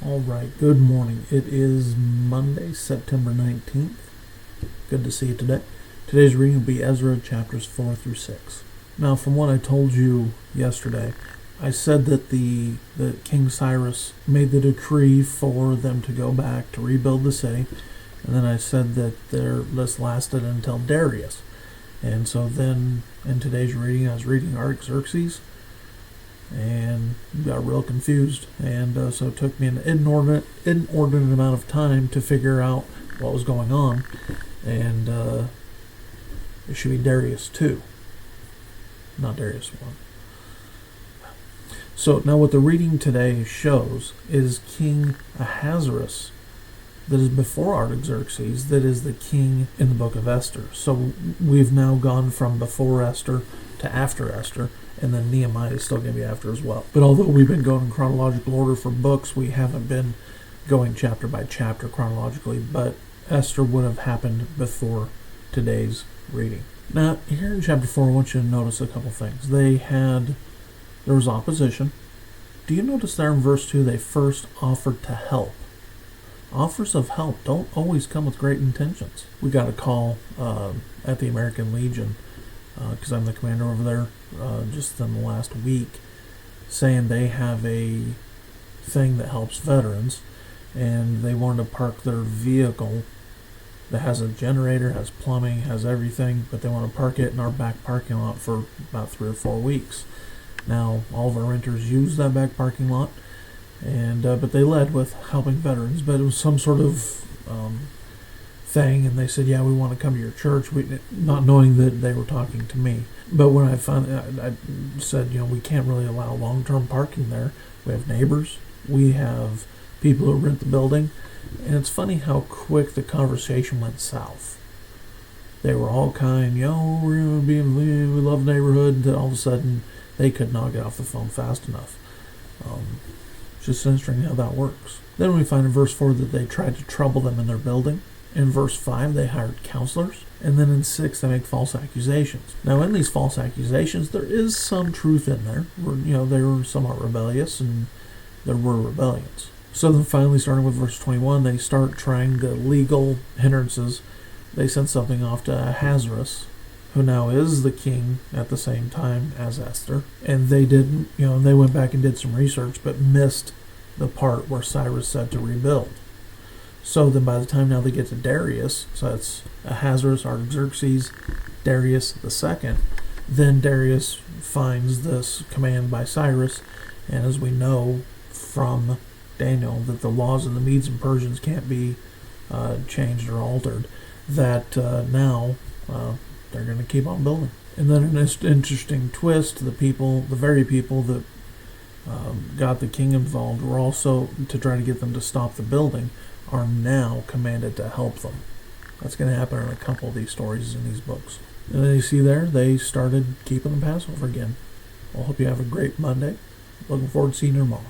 All right, good morning. It is Monday, September 19th. Good to see you today. Today's reading will be Ezra chapters 4 through 6. Now, from what I told you yesterday, I said that King Cyrus made the decree for them to go back to rebuild the city, and then I said that this lasted until Darius. And so then, in today's reading, I was reading Artaxerxes, and got real confused, and so it took me an inordinate amount of time to figure out what was going on, and it should be Darius 2, not Darius 1. So now what the reading today shows is King Ahasuerus, that is before Artaxerxes, that is the king in the book of Esther. So we've now gone from before Esther to after Esther, and then Nehemiah is still going to be after as well. But although we've been going in chronological order for books, we haven't been going chapter by chapter chronologically, but Esther would have happened before today's reading. Now, here in chapter 4, I want you to notice a couple things. There was opposition. Do you notice there in verse 2, they first offered to help? Offers of help don't always come with great intentions. We got a call at the American Legion, because I'm the commander over there, just in the last week, saying they have a thing that helps veterans, and they wanted to park their vehicle that has a generator, has plumbing, has everything, but they want to park it in our back parking lot for about 3 or 4 weeks. Now, all of our renters use that back parking lot, and but they led with helping veterans, but it was some sort of thing, and they said, yeah, we want to come to your church, not knowing that they were talking to me. But when I said, we can't really allow long-term parking there. We have neighbors, we have people who rent the building, and it's funny how quick the conversation went south. They were all kind, we love the neighborhood, and then all of a sudden they could not get off the phone fast enough. It's just interesting how that works. Then we find in verse 4 that they tried to trouble them in their building. In verse 5, they hired counselors. And then in 6, they make false accusations. Now, in these false accusations, there is some truth in there. They were somewhat rebellious, and there were rebellions. So then finally, starting with verse 21, they start trying the legal hindrances. They sent something off to Ahasuerus, who now is the king at the same time as Esther. And they didn't, they went back and did some research, but missed the part where Cyrus said to rebuild. So then by the time now they get to Darius, so that's Ahasuerus, Artaxerxes, Darius II, then Darius finds this command by Cyrus, and as we know from Daniel, that the laws of the Medes and Persians can't be changed or altered, that now they're going to keep on building. And then an interesting twist, the very people that got the king involved were also, to try to get them to stop the building, are now commanded to help them. That's going to happen in a couple of these stories in these books. And then you see there, they started keeping the Passover again. Well, I hope you have a great Monday. Looking forward to seeing you tomorrow.